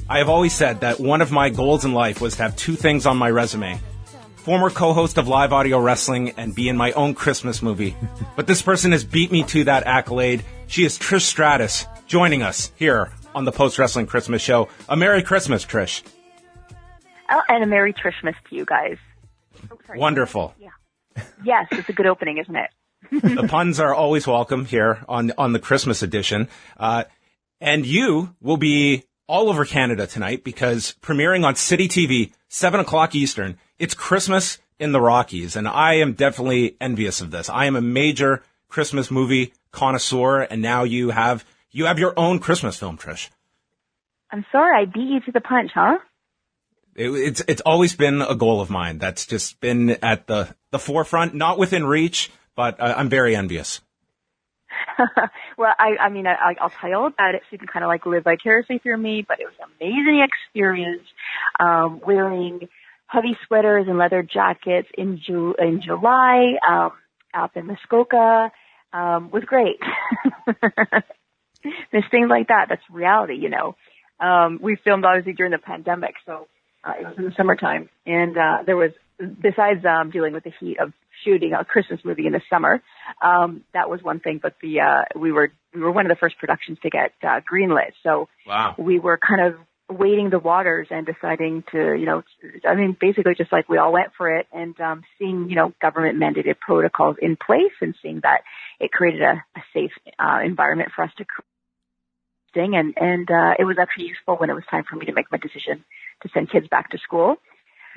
I have always said that one of my goals in life was to have two things on my resume. Former co-host of Live Audio Wrestling and be in my own Christmas movie. But this person has beat me to that accolade. She is Trish Stratus, joining us here on the Post Wrestling Christmas Show. A Merry Christmas, Trish. Oh, and a Merry Trishmas to you guys. Oh, wonderful. Yeah. Yes, it's a good opening, isn't it? The puns are always welcome here on the Christmas edition. And you will be all over Canada tonight because premiering on CityTV, 7 o'clock Eastern, it's Christmas in the Rockies. And I am definitely envious of this. I am a major Christmas movie connoisseur, and now you have your own Christmas film, Trish. I'm sorry, I beat you to the punch, huh? It's always been a goal of mine. That's just been at the forefront, not within reach, but I'm very envious. Well, I'll tell you all about it so you can kind of like live vicariously through me, but it was an amazing experience, wearing heavy sweaters and leather jackets in July, up in Muskoka, was great. There's things like that. That's reality, you know. We filmed obviously during the pandemic, so it was in the summertime, and there was, besides dealing with the heat of shooting a Christmas movie in the summer, that was one thing. But we were one of the first productions to get greenlit, so wow. We were kind of wading the waters and deciding to, basically just like we all went for it, and seeing government mandated protocols in place, and seeing that it created a safe environment for us to sing, and it was actually useful when it was time for me to make my decision to send kids back to school.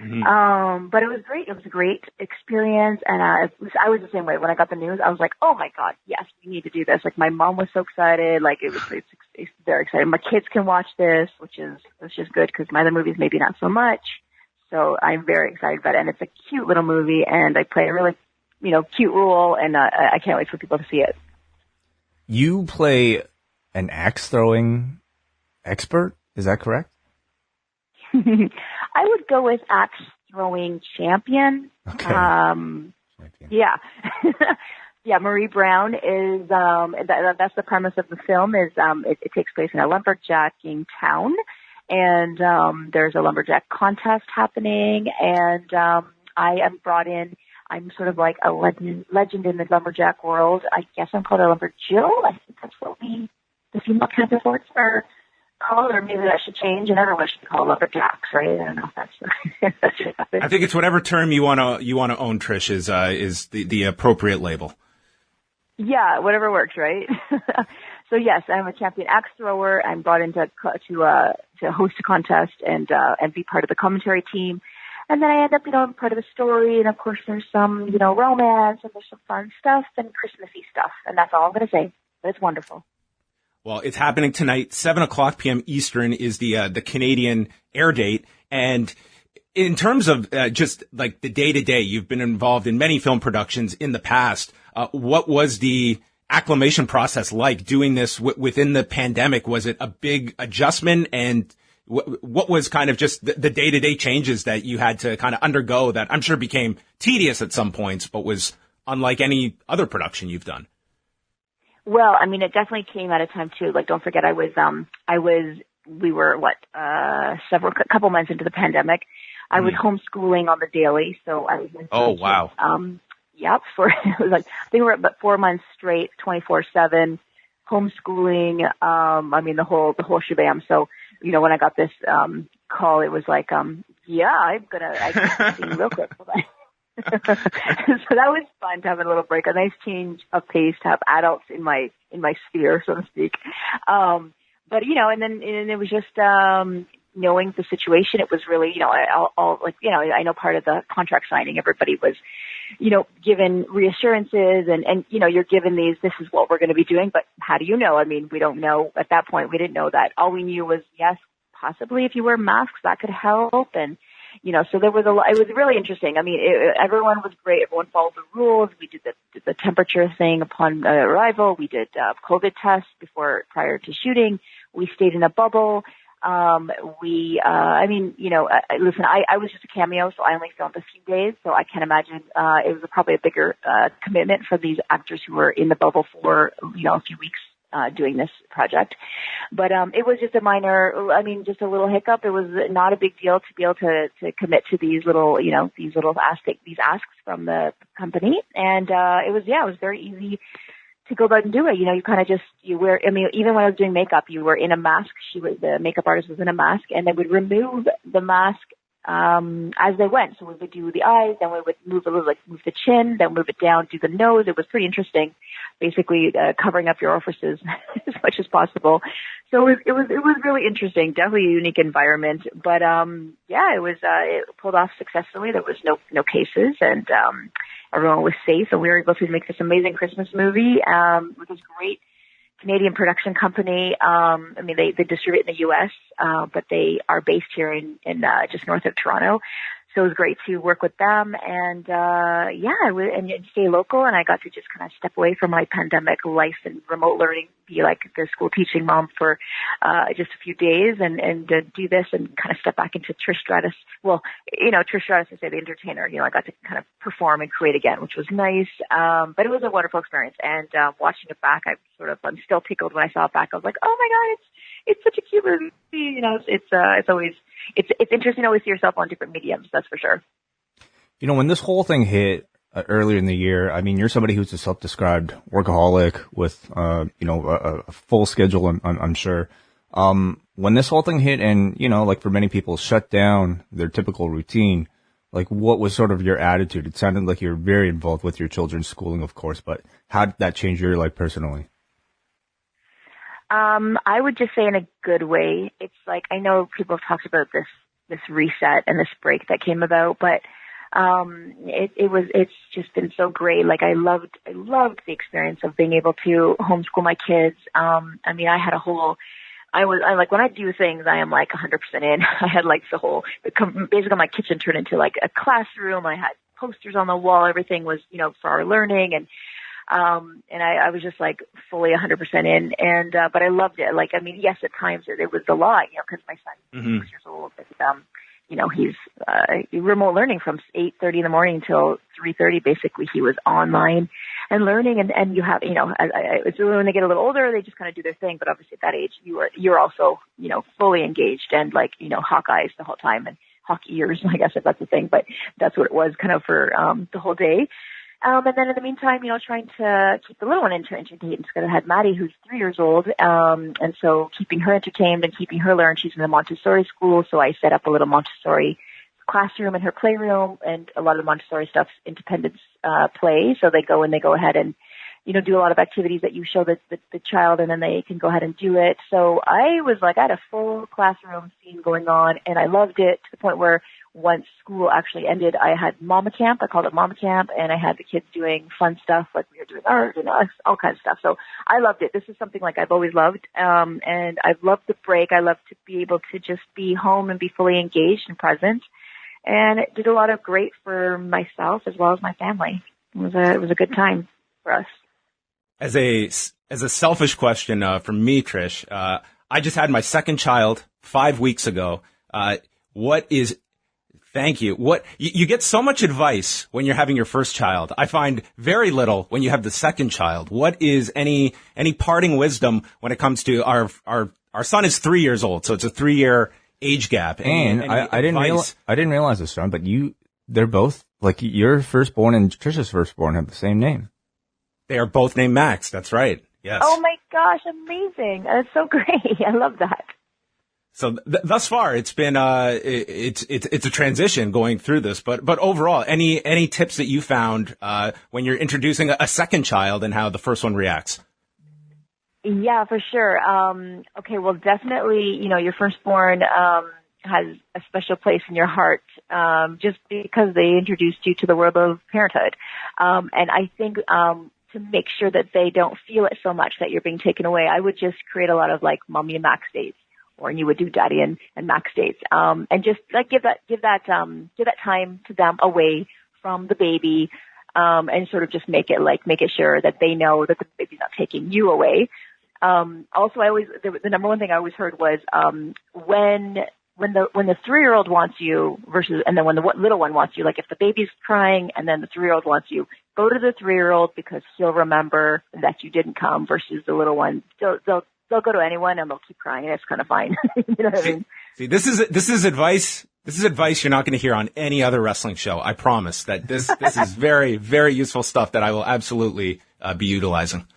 Mm-hmm. But it was great. It was a great experience. And I was the same way. When I got the news, I was like, oh my God, yes, we need to do this. Like, my mom was so excited. Like, it's very exciting. My kids can watch this, which is good because my other movies maybe not so much. So I'm very excited about it. And it's a cute little movie, and I play a really, cute role, and I can't wait for people to see it. You play an axe throwing expert, is that correct? I would go with axe throwing champion. Okay. Yeah. Yeah, Marie Brown is, that's the premise of the film is, it takes place in a lumberjacking town, and there's a lumberjack contest happening, and I am brought in. I'm sort of like a legend in the lumberjack world. I guess I'm called a lumberjill. I think that's what the female counterparts are called, or maybe that should change, and everyone should be called lumberjacks, right? I don't know if that's should happen. I think it's whatever term you want to own, Trish, is the appropriate label. Yeah, whatever works, right? So yes, I'm a champion axe thrower. I'm brought in to host a contest and be part of the commentary team. And then I end up, part of the story. And of course there's some, romance, and there's some fun stuff and Christmassy stuff. And that's all I'm going to say. But it's wonderful. Well, it's happening tonight, 7 o'clock p.m. Eastern is the Canadian air date. And in terms of just like the day-to-day, you've been involved in many film productions in the past. What was the acclimation process like doing this within the pandemic? Was it a big adjustment? And what was kind of just the day-to-day changes that you had to kind of undergo that I'm sure became tedious at some points, but was unlike any other production you've done? Well, I mean, it definitely came at a time too. Like, don't forget, we were couple months into the pandemic. I was homeschooling on the daily, so I was. Oh, wow. Yep. It was like, I think we were about 4 months straight, 24/7 homeschooling. The whole shebang. So, when I got this, call, it was like, I can sing real quick. So that was fun to have a little break, a nice change of pace to have adults in my sphere, so to speak. But and then it was just knowing the situation. It was really I know part of the contract signing, everybody was given reassurances and you're given these. This is what we're going to be doing, but how do you know? I mean, we don't know at that point. We didn't know that. All we knew was yes, possibly if you wear masks that could help and. So there was it was really interesting. I mean, everyone was great. Everyone followed the rules. We did the temperature thing upon arrival. We did COVID tests prior to shooting. We stayed in a bubble. Listen, I was just a cameo, so I only filmed a few days. So I can imagine, it was probably a bigger, commitment for these actors who were in the bubble for, a few weeks doing this project. But it was just a minor, just a little hiccup. It was not a big deal to be able to commit to these little asks from the company. And it was very easy to go about and do it. You kind of even when I was doing makeup, you were in a mask. The makeup artist was in a mask, and they would remove the mask as they went. So we would do the eyes, then we would move move the chin, then move it down, do the nose. It was pretty interesting, basically covering up your orifices as much as possible. So it was really interesting, definitely a unique environment. But it pulled off successfully. There was no cases, and everyone was safe, and we were able to make this amazing Christmas movie with this great Canadian production company. They distribute in the U.S., but they are based here in just north of Toronto. So it was great to work with them and stay local. And I got to just kind of step away from my pandemic life and remote learning, be like the school teaching mom for just a few days and do this and kind of step back into Trish Stratus. Well, Trish Stratus, I say the entertainer, I got to kind of perform and create again, which was nice. But it was a wonderful experience. And watching it back, I'm still tickled when I saw it back. I was like, oh my God, it's such a cute movie. It's interesting to always see yourself on different mediums, that's for sure. When this whole thing hit earlier in the year, you're somebody who's a self-described workaholic with, a full schedule, I'm sure. When this whole thing hit and, for many people shut down their typical routine, what was sort of your attitude? It sounded like you're very involved with your children's schooling, of course, but how did that change your life personally? I would just say in a good way. It's I know people have talked about this reset and this break that came about, but it's just been so great. I loved the experience of being able to homeschool my kids. I had when I do things, I am 100% in. I had basically my kitchen turned into a classroom. I had posters on the wall. Everything was, for our learning and I was just fully 100% in, and but I loved it. Yes, at times it was a lot, because my son is 6 years old, and he's remote learning from 8:30 in the morning till 3:30. Basically, he was online and learning, and you have, it's when they get a little older, they just kind of do their thing. But obviously, at that age, you're also, fully engaged and hawk eyes the whole time and hawk ears, I guess if that's the thing. But that's what it was kind of for the whole day. And then in the meantime, trying to keep the little one entertained, because I had Maddie, who's 3 years old. And so keeping her entertained and keeping her learn. She's in a Montessori school. So I set up a little Montessori classroom in her playroom, and a lot of the Montessori stuff's independence, play. So they go ahead and, do a lot of activities that you show the child, and then they can go ahead and do it. So I had a full classroom scene going on, and I loved it to the point where once school actually ended, I had Mama Camp. I called it Mama Camp, and I had the kids doing fun stuff, we were doing art and all kinds of stuff. So I loved it. This is something I've always loved, and I've loved the break. I love to be able to just be home and be fully engaged and present, and it did a lot of great for myself as well as my family. It was a good time for us. As a selfish question from me, Trish, I just had my second child 5 weeks ago. Thank you. You get so much advice when you're having your first child. I find very little when you have the second child. What is any parting wisdom when it comes to our son is 3 years old, so it's a 3-year age gap. And I didn't realize this, John, but they're both your firstborn and Trisha's firstborn have the same name. They are both named Max. That's right. Yes. Oh my gosh, amazing! That's so great. I love that. So thus far, it's been it's a transition going through this, but overall, any tips that you found when you're introducing a second child and how the first one reacts? Yeah, for sure. Okay, well, definitely, your firstborn has a special place in your heart just because they introduced you to the world of parenthood, and I think to make sure that they don't feel it so much that you're being taken away, I would just create a lot of mommy and Max dates. Or you would do daddy and Max dates, and just give that time to them away from the baby, and sort of just make it sure that they know that the baby's not taking you away. Also, the number one thing I always heard was when when the 3-year-old wants you versus, and then when the little one wants you, like if the baby's crying and then the 3-year-old wants you, go to the 3-year-old because he'll remember that you didn't come versus the little one. They'll go to anyone and they'll keep crying and it's kind of fine. You know what I mean? See, this is advice. This is advice you're not going to hear on any other wrestling show. I promise that this is very, very useful stuff that I will absolutely be utilizing.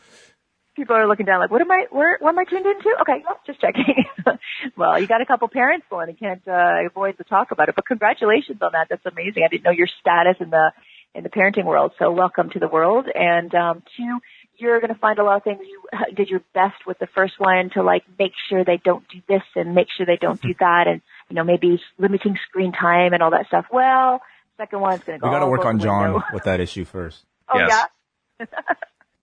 People are looking down like, what am I tuned into? Okay, well, just checking. Well, you got a couple parents going and can't avoid the talk about it. But congratulations on that. That's amazing. I didn't know your status in the parenting world. So welcome to the world. And 2, you're going to find a lot of things. You did your best with the first one to like make sure they don't do this and make sure they don't do that, and maybe limiting screen time and all that stuff. Well, second one's going to go. We got to work on John with that issue first. Oh yes. Yeah.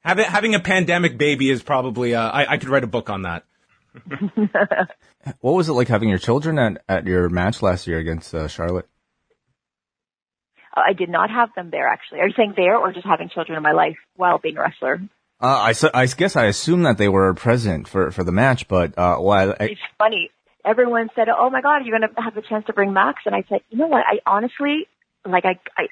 Having a pandemic baby is probably, I could write a book on that. What was it like having your children at your match last year against Charlotte? I did not have them there, actually. Are you saying there or just having children in my life while being a wrestler? I guess I assume that they were present for the match, but it's funny. Everyone said, "Oh my God, you're going to have the chance to bring Max," and I said, "You know what? I honestly." Like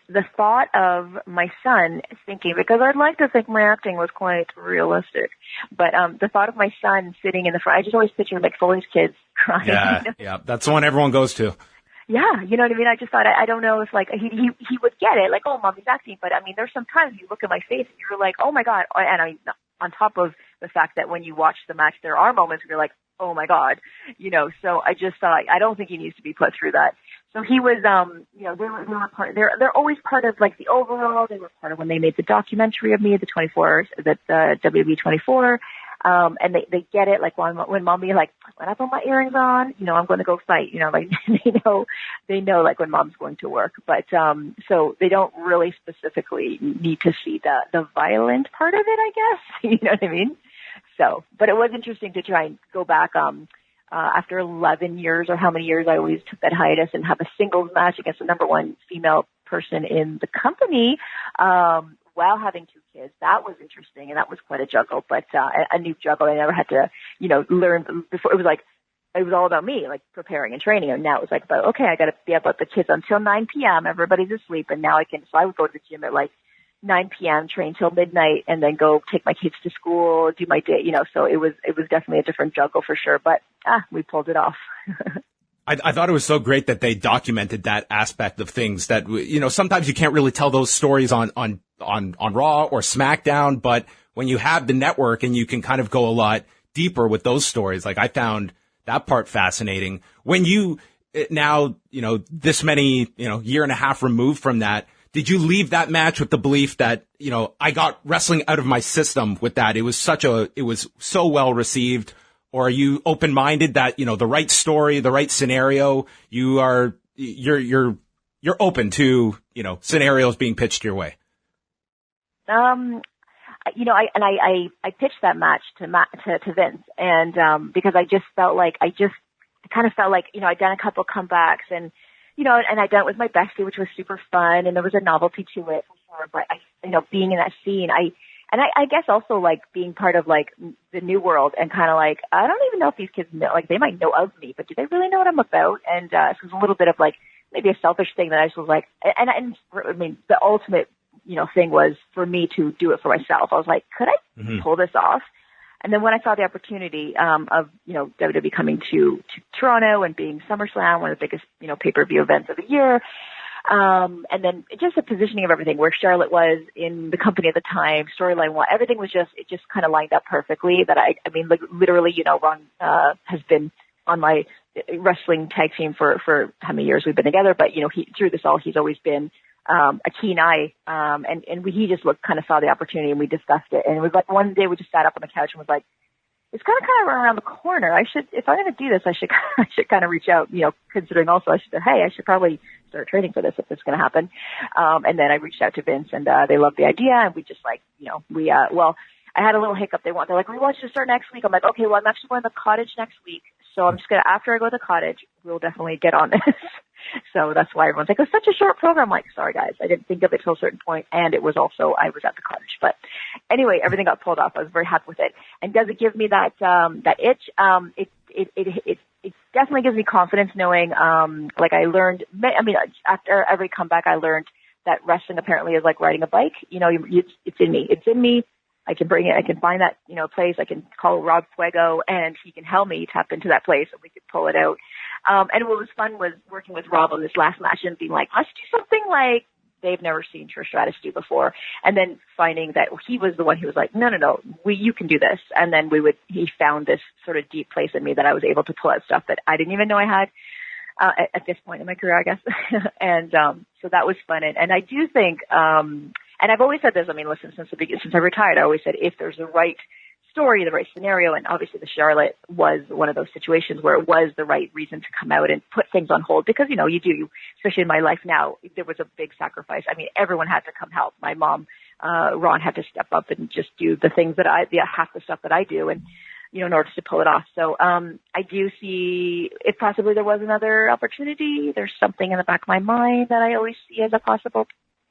the thought of my son thinking, because I'd like to think my acting was quite realistic, but the thought of my son sitting in the front, I just always picture like Foley's kids crying. Yeah, yeah, that's the one everyone goes to. Yeah, you know what I mean? I just thought, I don't know if like he would get it, like, oh, mommy's acting, but I mean, there's sometimes you look at my face and you're like, oh my God, and I mean, on top of the fact that when you watch the match, there are moments where you're like, oh my God, so I just thought, I don't think he needs to be put through that. So he was, they were part, they're always part of like the overall, they were part of when they made the documentary of me, the WWE 24. And they get it, like when mommy, like, when I put my earrings on, I'm going to go fight, like they know like when mom's going to work, but, so they don't really specifically need to see the violent part of it, I guess, you know what I mean? So, but it was interesting to try and go back, after 11 years or how many years I always took that hiatus and have a singles match against the number 1 female person in the company, while having 2 kids. That was interesting, and that was quite a juggle, but a new juggle. I never had to, learn before. It was all about me, like preparing and training, and now it was like about, okay, I got to be about the kids until 9 p.m. Everybody's asleep, and now so I would go to the gym at like 9 p.m., train till midnight, and then go take my kids to school, do my day, so it was definitely a different juggle for sure, but we pulled it off. I thought it was so great that they documented that aspect of things that, sometimes you can't really tell those stories on Raw or SmackDown, but when you have the network and you can kind of go a lot deeper with those stories, like I found that part fascinating. When you now, this many, year and a half removed from that, did you leave that match with the belief that, I got wrestling out of my system with that? It was so well received. Or are you open-minded that, the right story, the right scenario, you're open to, scenarios being pitched your way? I pitched that match to Vince, and because I kind of felt like, I'd done a couple comebacks and, and I'd done it with my bestie, which was super fun, and there was a novelty to it for sure. But being in that scene, I guess also like being part of like the new world and kind of like, I don't even know if these kids know, like they might know of me, but do they really know what I'm about? And so it was a little bit of like maybe a selfish thing that I just was like, and I mean, the ultimate, thing was for me to do it for myself. I was like, could I pull this off? And then when I saw the opportunity, of, WWE coming to Toronto and being SummerSlam, one of the biggest, pay-per-view events of the year, and then just the positioning of everything, where Charlotte was in the company at the time, storyline, everything was it just kind of lined up perfectly. That I mean, like, literally, Ron has been on my wrestling tag team for how many years we've been together, but through this all, he's always been a keen eye, and he just kind of saw the opportunity, and we discussed it, and it was like one day we just sat up on the couch and was like, it's kind of around the corner. If I'm going to do this, I should kind of reach out, considering also I should probably start training for this if it's going to happen. And then I reached out to Vince, and they loved the idea, and we just like, I had a little hiccup. They're like, we want you to start next week. I'm like, okay, well, I'm actually going to the cottage next week. So I'm just after I go to the cottage, we'll definitely get on this. So that's why everyone's like, it's such a short program. I'm like, sorry guys, I didn't think of it till a certain point. And it was also, I was at the cottage, but anyway, everything got pulled off. I was very happy with it. And does it give me that itch? It it definitely gives me confidence knowing, like I learned, I mean, after every comeback, I learned that wrestling apparently is like riding a bike. You know, it's in me. It's in me. I can bring it. I can find that, place. I can call Rob Fuego and he can help me tap into that place and we could pull it out. And what was fun was working with Rob on this last match and being like, let's do something like they've never seen Trish Stratus do before. And then finding that he was the one who was like, no, you can do this. And then he found this sort of deep place in me that I was able to pull out stuff that I didn't even know I had. At this point in my career, I guess. And, so that was fun. And I do think, and I've always said this, I mean, listen, since I retired, I always said if there's the right story, the right scenario, and obviously the Charlotte was one of those situations where it was the right reason to come out and put things on hold because, especially in my life now, there was a big sacrifice. I mean, everyone had to come help. My mom, Ron had to step up and just do the things that half the stuff that I do. And, in order to pull it off. So, I do see if possibly there was another opportunity. There's something in the back of my mind that I always see as a possible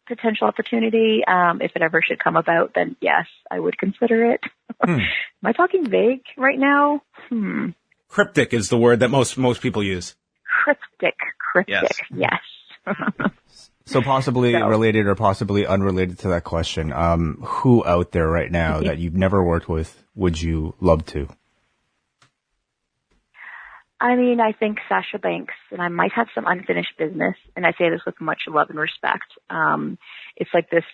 potential opportunity. If it ever should come about, then yes, I would consider it. Am I talking vague right now? Cryptic is the word that most people use. Cryptic. Yes. So possibly related or possibly unrelated to that question, who out there right now that you've never worked with would you love to? I mean, I think Sasha Banks, and I might have some unfinished business, and I say this with much love and respect. It's like this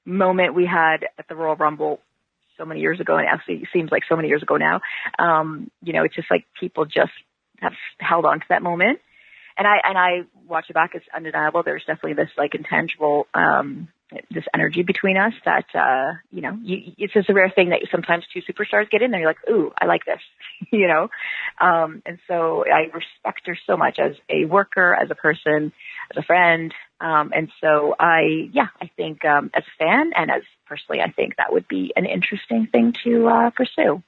moment we had at the Royal Rumble so many years ago, and actually it seems like so many years ago now. It's just like people just have held on to that moment. And I watch it back. It's undeniable. There's definitely this like intangible, this energy between us that, it's just a rare thing that sometimes two superstars get in there. You're like, ooh, I like this, and so I respect her so much as a worker, as a person, as a friend. And so I think, as a fan and as personally, I think that would be an interesting thing to, pursue.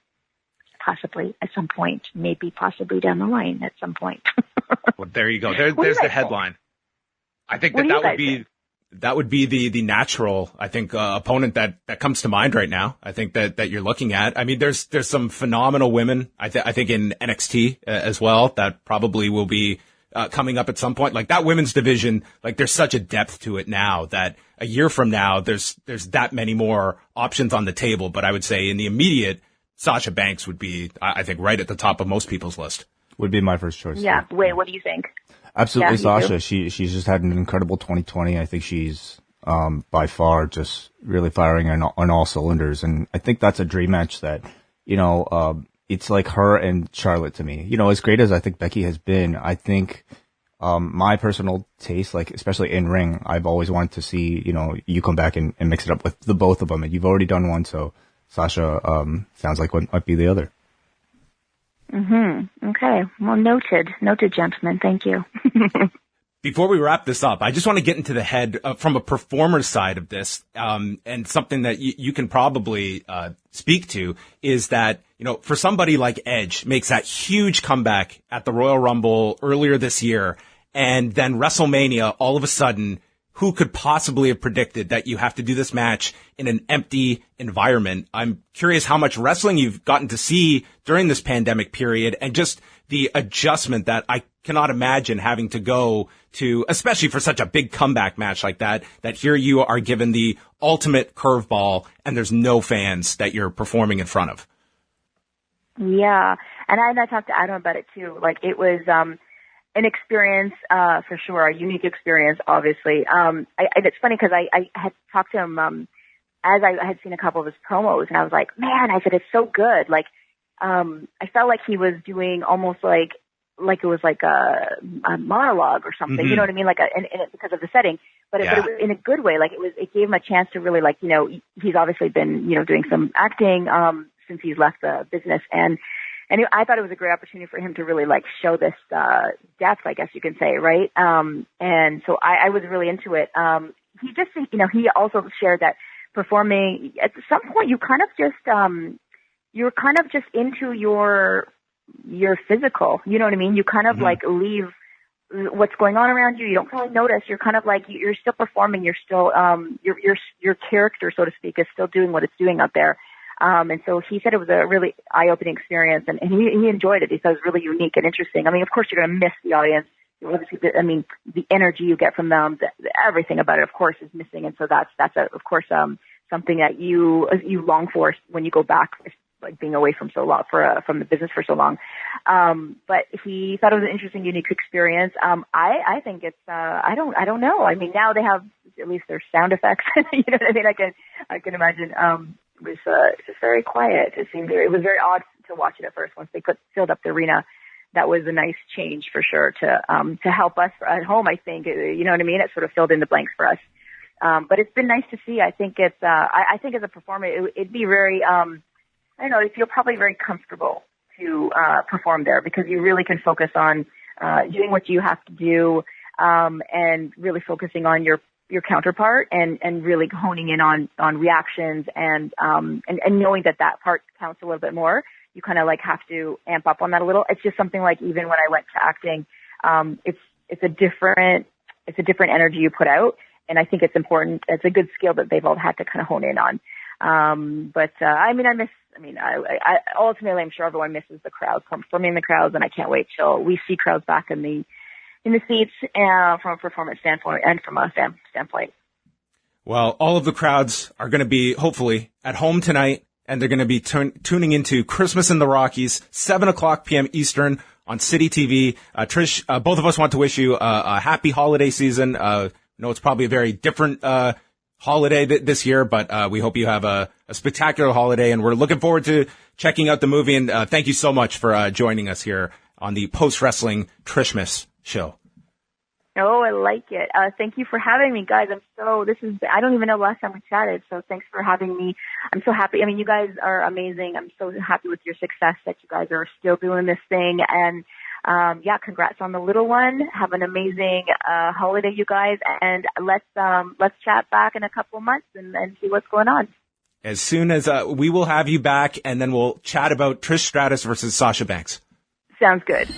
Possibly at some point, maybe possibly down the line at some point. Well, there you go. There's the headline. I think that would be the natural, I think, opponent that comes to mind right now. I think that you're looking at. I mean, there's some phenomenal women. I think in NXT as well that probably will be coming up at some point. Like that women's division, like there's such a depth to it now that a year from now there's that many more options on the table. But I would say in the immediate, Sasha Banks would be, I think, right at the top of most people's list. Would be my first choice. Yeah. Wait, what do you think? Absolutely, Sasha. She's just had an incredible 2020. I think she's by far just really firing on all cylinders, and I think that's a dream match that it's like her and Charlotte to me. As great as I think Becky has been, I think my personal taste, like especially in ring, I've always wanted to see you come back and mix it up with the both of them, and you've already done one, so Sasha sounds like what might be the other. Okay. Well, noted, gentlemen. Thank you. Before we wrap this up, I just want to get into the head from a performer's side of this, and something that you can probably speak to is that, for somebody like Edge makes that huge comeback at the Royal Rumble earlier this year, and then WrestleMania, all of a sudden, who could possibly have predicted that you have to do this match in an empty environment? I'm curious how much wrestling you've gotten to see during this pandemic period and just the adjustment that I cannot imagine having to go to, especially for such a big comeback match like that here you are given the ultimate curveball and there's no fans that you're performing in front of. Yeah. And I talked to Adam about it too. Like it was, an experience, for sure, a unique experience, obviously. And it's funny because I had talked to him, as I had seen a couple of his promos and I was like, man, I said, it's so good. Like, I felt like he was doing almost like it was like a monologue or something, you know what I mean? Like because of the setting, but it was in a good way. Like it gave him a chance to really he's obviously been, doing some acting, since he's left the business and I thought it was a great opportunity for him to really show this, depth, I guess you can say, right? And so I was really into it. He just, he also shared that performing at some point you kind of just, you're kind of just into your physical, you know what I mean? You kind of leave what's going on around you. You don't really notice. You're kind of you're still performing. You're still, your character, so to speak, is still doing what it's doing out there. And so he said it was a really eye-opening experience, and he enjoyed it. He said it was really unique and interesting. I mean, of course, you're going to miss the audience. Obviously, the energy you get from them, everything about it, of course, is missing. And so that's of course, something that you long for when you go back, like being away from so long, from the business for so long. But he thought it was an interesting, unique experience. I think it's, I don't know. I mean, now they have at least their sound effects. You know what I mean? I can imagine, it was just very quiet. It was very odd to watch it at first once they filled up the arena. That was a nice change for sure to help us at home. I think, you know what I mean? It sort of filled in the blanks for us. But it's been nice to see. I think it's, I think as a performer, it'd be very, I don't know, you feel probably very comfortable to perform there because you really can focus on doing what you have to do and really focusing on your counterpart and really honing in on reactions and knowing that part counts a little bit more. You kind of like have to amp up on that a little. It's just something like even when I went to acting, it's a different energy you put out. And I think it's important. It's a good skill that they've all had to kind of hone in on. I ultimately, I'm sure everyone misses the crowd, performing in the crowds, and I can't wait till we see crowds back in the seats from a performance standpoint and from a fan standpoint. Well, all of the crowds are going to be hopefully at home tonight, and they're going to be tuning into Christmas in the Rockies, 7:00 p.m. Eastern on CityTV. Trish, both of us want to wish you a happy holiday season. No, it's probably a very different holiday this year, but we hope you have a spectacular holiday, and we're looking forward to checking out the movie. And thank you so much for joining us here on the post-wrestling Trishmas show. Oh, I like it. Thank you for having me, guys. I don't even know the last time we chatted, so thanks for having me. I'm so happy. I mean, you guys are amazing. I'm so happy with your success that you guys are still doing this thing, and congrats on the little one. Have an amazing holiday, you guys, and let's chat back in a couple of months and see what's going on. As soon as we will have you back, and then we'll chat about Trish Stratus versus Sasha Banks. Sounds good.